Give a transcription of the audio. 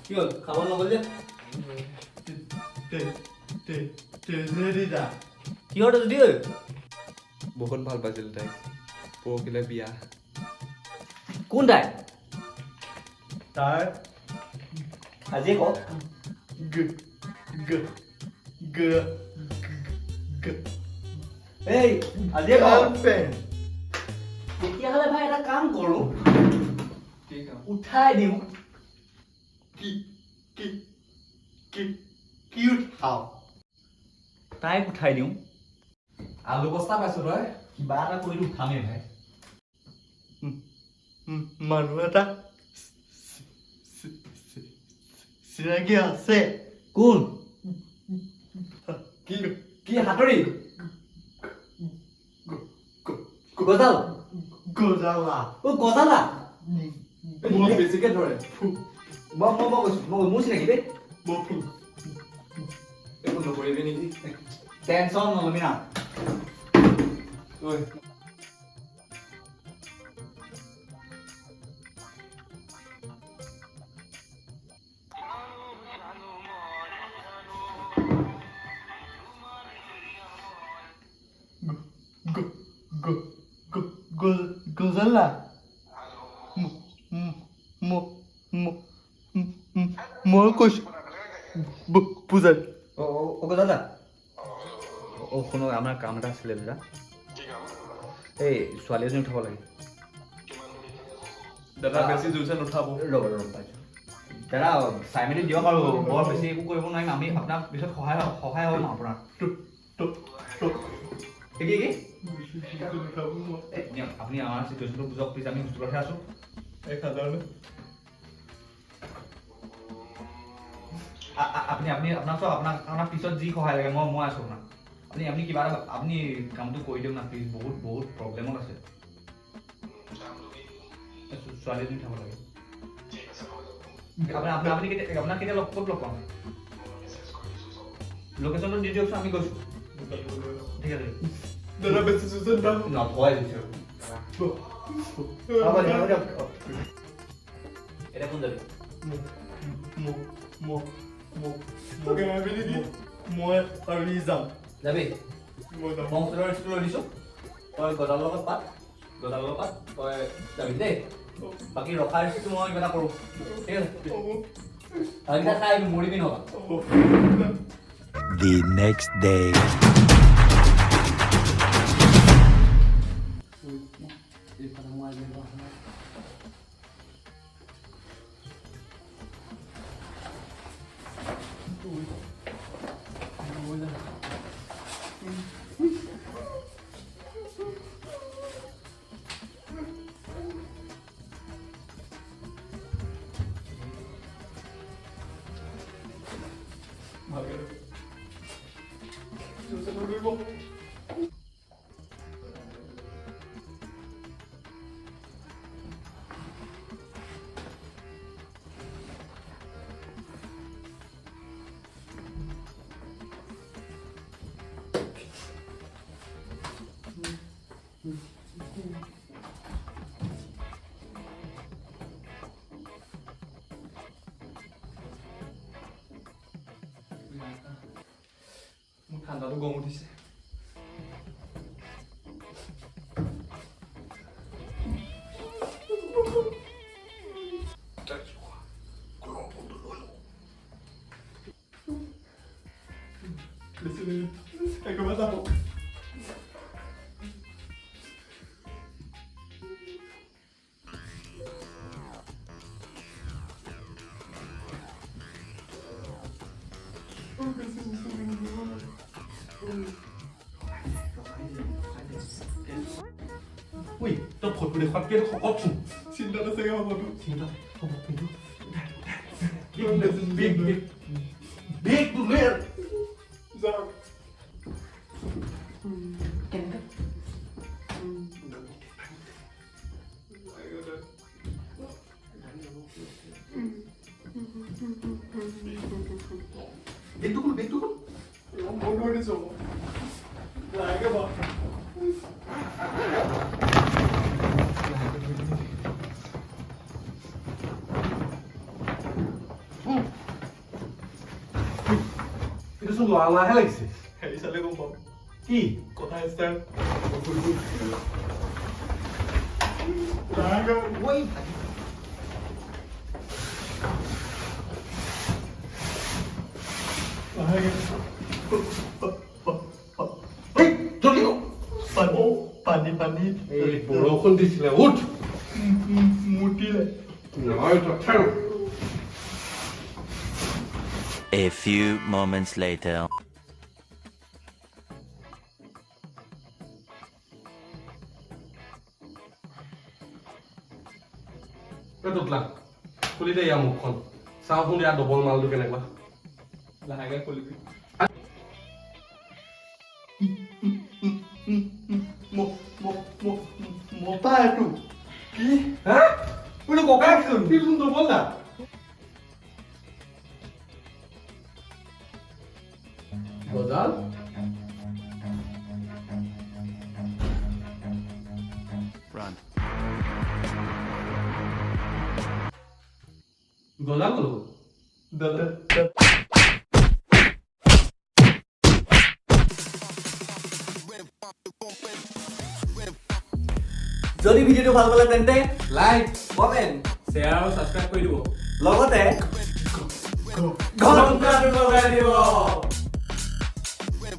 কি হল খাব নগল যে কিহৰ যদি ঐ বহুত ভাল পাইছিল তাইক পৰহিলে বিয়া কোন তাই তাৰ আজি ক এই আজি ক তেতিয়াহ'লে ভাই এটা কাম কৰো উঠাই দিওঁ কি উঠাও তাইক উঠাই দিওঁ আলু বস্তা পাইছো তই কিবা এটা কৰি উঠামেই ভাই মানুহ এটা চিনাকি আছে কোন কি হাতৰি গজাল গজালা গজালা মোক বেছিকে ধৰে মই কৈছো মোৰ চিনাকি দেই একো নকৰিবি নেকি টেনশ্যন নলবি না ঐ গজালা মই কৈছো পূজাৰী গজালা শুনক আমাৰ কাম এটা আছিলে দাদা এই ছোৱালী এজনী উঠাব লাগে দাদা বেছি জোৰছে নুঠাব ৰ'ব পাইছোঁ দাদা চাই মেলি দিয়ক আৰু বৰ বেছি একো কৰিব নোৱাৰিম আমি আপোনাক পিছত সহায় হ'ম আপোনাৰ কি আপুনি আমাৰ চিটুৱেশ্যনটো বুজক প্লিজ আমি হোষ্টেলতহে আছোঁ 1000 আপুনি আপোনাক চব আপোনাক পিছত যি সহায় লাগে মই আছোঁ আপোনাক আপুনি কিবা এটা আপুনি কামটো কৰি দিয়ক না প্লিজ বহুত প্ৰব্লেমত আছে ছোৱালী এজনী উঠাব লাগে আপুনি আপোনাক কেতিয়া ক'ত লগ পাম লোকেশ্যনটো দি দিয়কচোন আমি গৈছোঁ ঠিক আছে দাদা বেছি জোৰছে নথয় দিছোঁ এতিয়া কোন যাবি মই আৰু ই যাম যাবি মই যাম মই হোষ্টেলৰ ৰিচিপ্ট লৈ দিছোঁ তই গজালৰ লগত পাত তই যাবি দেই বাকী ৰখা ৰিচিপ্টটো মই কিবা এটা কৰোঁ ঠিক আছে ভালকেইটা খাই আহিবি মৰিবি নহ'বা The next day. মোৰ ঠাণ্ডাটো গম উঠিছে উই তই ফটো দেখুৱাত কেই শকতচোন চিন্তাটা চাগে হ'বতো বেগটো লৈ যাম কেনেকৈ বেগটো মই ধৰি দিছোঁ লাগে বা এইটো চোন লাহে লাগিছে হেৰি চালে গম পাম কি কথা ষ্টাইল লাহেকে ঐ লাহেকে এই জলদি পানী পানী এই বৰষুণ দিছিলে উঠ মুতিলে নহয় তথাও A few moments later. Tukla খুলি দে ইয়াৰ মুখখন চাওঁচোন ইয়াৰ ডবল মালটো কেনেকুৱা লাহেকে খুলিবি মতা এইটো কি হা বোলো ককাকচোন কি চোন ডবল না গজাল Run. গজাল বোলো দাদা যদি ভিডিঅ'টো ভাল পালে তেন্তে লাইক কমেণ্ট শ্বেয়াৰ আৰু ছাবস্ক্ৰাইব কৰি দিব লগতে ঘণ্টাটো বজাই দিব